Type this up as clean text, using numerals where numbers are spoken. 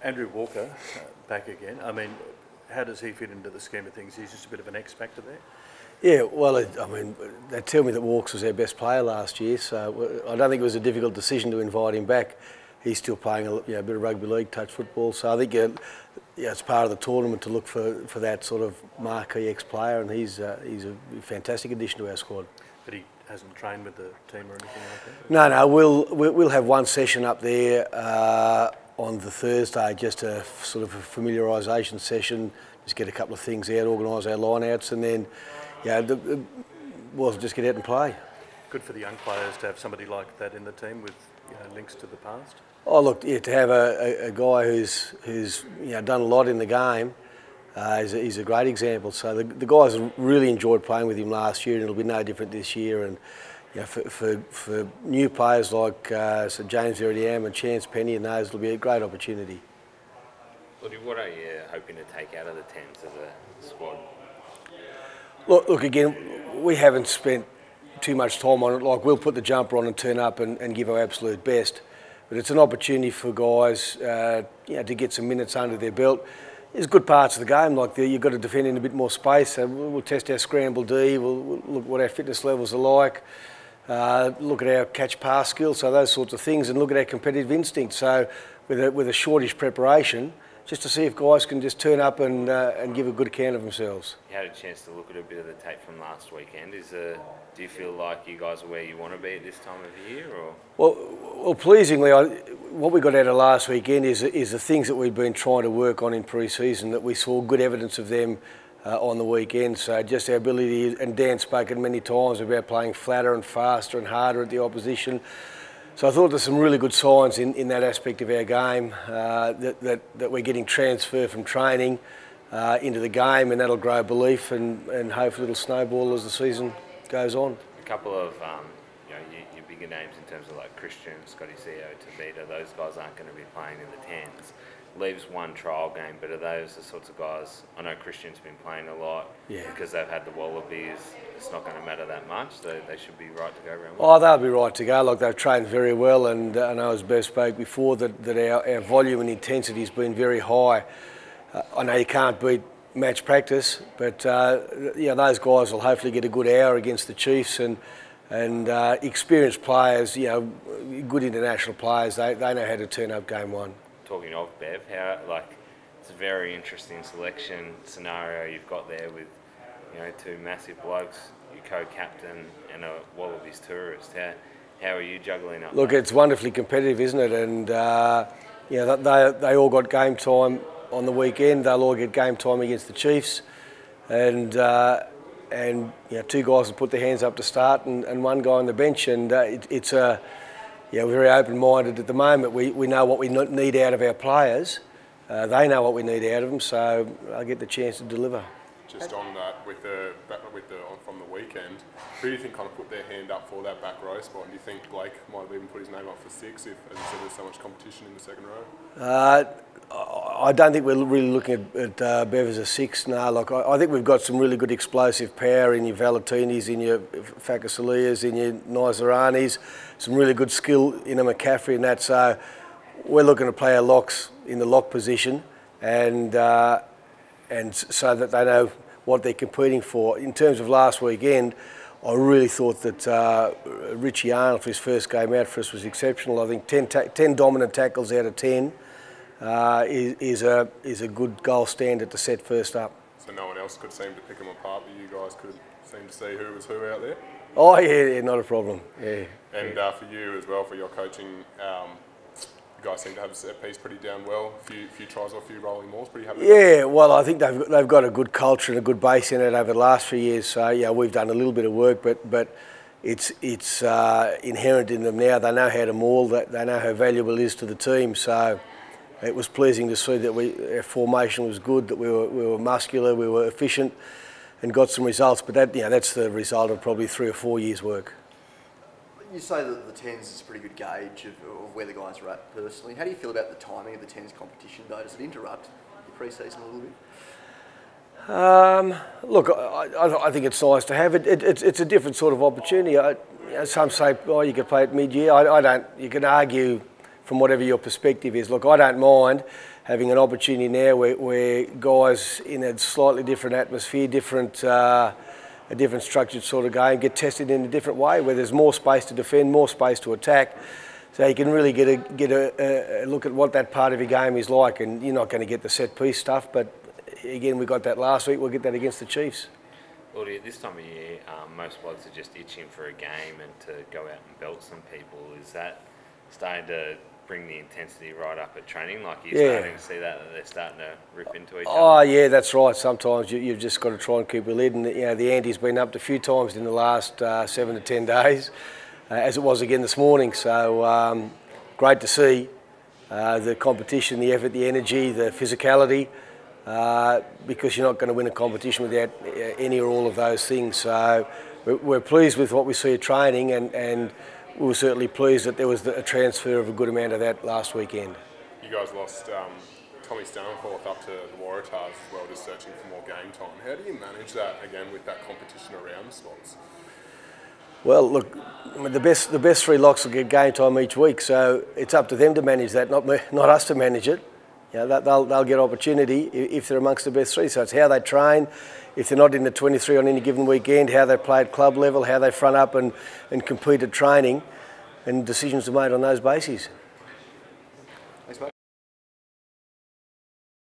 Andrew Walker, back again. I mean, how does he fit into the scheme of things? He's just a bit of an X factor there. Yeah, well, I mean, they tell me that Walks was our best player last year, so I don't think it was a difficult decision to invite him back. He's still playing a bit of rugby league, touch football, so I think it's part of the tournament to look for that sort of marquee ex-player, and he's a fantastic addition to our squad. But he hasn't trained with the team or anything like that? No, we'll have one session up there on the Thursday, just a sort of a familiarisation session, just get a couple of things out, organise our line-outs, and then we'll just get out and play. Good for the young players to have somebody like that in the team with links to the past? Oh look, yeah, to have a guy who's done a lot in the game, he's a great example. So the guys really enjoyed playing with him last year, and it'll be no different this year. And for new players like Sir James Veridiam and Chance Penny and those, it'll be a great opportunity. What are you hoping to take out of the Tens as a squad? Look again, we haven't spent too much time on it. Like, we'll put the jumper on and turn up and give our absolute best. But it's an opportunity for guys, to get some minutes under their belt. There's good parts of the game, like you've got to defend in a bit more space. So we'll test our scramble D. We'll look what our fitness levels are like. Look at our catch pass skills, so those sorts of things, and look at our competitive instinct. So with a shortish preparation, just to see if guys can just turn up and give a good account of themselves. You had a chance to look at a bit of the tape from last weekend. Do you feel like you guys are where you want to be at this time of year? Or? Well, pleasingly, what we got out of last weekend is the things that we've been trying to work on in pre-season, that we saw good evidence of them on the weekend. So just our ability, and Dan spoken many times about playing flatter and faster and harder at the opposition. So I thought there's some really good signs in that aspect of our game, that we're getting transfer from training into the game, and that'll grow belief, and hopefully it'll snowball as the season goes on. A couple of your bigger names in terms of like Christian, Scotty Zio, Tabita, those guys aren't going to be playing in the Tens. Leaves one trial game, but are those the sorts of guys? I know Christian's been playing a lot because they've had the Wallabies. It's not going to matter that much. They should be right to go around. Oh, they'll be right to go. Like, they've trained very well, and I know, as Bev spoke before, that our volume and intensity has been very high. I know you can't beat match practice, but those guys will hopefully get a good hour against the Chiefs, and experienced players, good international players. They know how to turn up game one. Talking of Bev, it's a very interesting selection scenario you've got there with, two massive blokes, your co-captain and a Wallabies tourist. How are you juggling up? Look, it's wonderfully competitive, isn't it? And they all got game time on the weekend. They'll all get game time against the Chiefs, and two guys will put their hands up to start, and one guy on the bench, and we're very open-minded at the moment. We know what we need out of our players. They know what we need out of them, so I get the chance to deliver. Just on that, from the weekend, who do you think kind of put their hand up for that back row spot? Do you think Blake might have even put his name up for 6 if, as you said, there's so much competition in the second row? I don't think we're really looking at Bev as a 6. No, look, I think we've got some really good explosive power in your Valentinis, in your Fakasalias, in your Nizaranis, some really good skill in a McCaffrey and that. So we're looking to play our locks in the lock position, and so that they know what they're competing for. In terms of last weekend, I really thought that Richie Arnold, for his first game out for us, was exceptional. I think 10 dominant tackles out of 10 is a good goal standard to set first up. So no one else could seem to pick them apart, but you guys could seem to see who was who out there? Oh yeah, not a problem. Yeah. And for you as well, for your coaching, you guys seem to have a set piece pretty down well. A few tries or a few rolling mauls, pretty happy. Yeah, well, I think they've got a good culture and a good base in it over the last few years. So we've done a little bit of work, but it's inherent in them now. They know how to maul. They know how valuable it is to the team. So it was pleasing to see that our formation was good, that we were muscular, we were efficient, and got some results. But that's the result of probably 3 or 4 years' work. You say that the Tens is a pretty good gauge of where the guys are at personally. How do you feel about the timing of the Tens competition, though? Does it interrupt your pre-season a little bit? Look, I think it's nice to have it. It's a different sort of opportunity. Some say, you could play it mid-year. I don't. You can argue from whatever your perspective is. Look, I don't mind having an opportunity now where guys in a slightly different atmosphere, a different structured sort of game, get tested in a different way, where there's more space to defend, more space to attack. So you can really get a look at what that part of your game is like, and you're not going to get the set piece stuff, but again, we got that last week, we'll get that against the Chiefs. Laurie, at this time of year, most blokes are just itching for a game and to go out and belt some people. Is that starting to bring the intensity right up at training? Like, you're starting to see that they're starting to rip into each other? Oh yeah, that's right. Sometimes you've just got to try and keep a lid, and the ante's been upped a few times in the last 7 to 10 days, as it was again this morning. So great to see the competition, the effort, the energy, the physicality, because you're not going to win a competition without any or all of those things. So we're pleased with what we see at training, and we were certainly pleased that there was a transfer of a good amount of that last weekend. You guys lost Tommy Stanforth up to the Waratahs as well, just searching for more game time. How do you manage that, again, with that competition around spots? Well, look, the best 3 locks will get game time each week, so it's up to them to manage that, not us to manage it. They'll get opportunity if they're amongst the best 3. So it's how they train. If they're not in the 23 on any given weekend, how they play at club level, how they front up and compete at training, and decisions are made on those bases.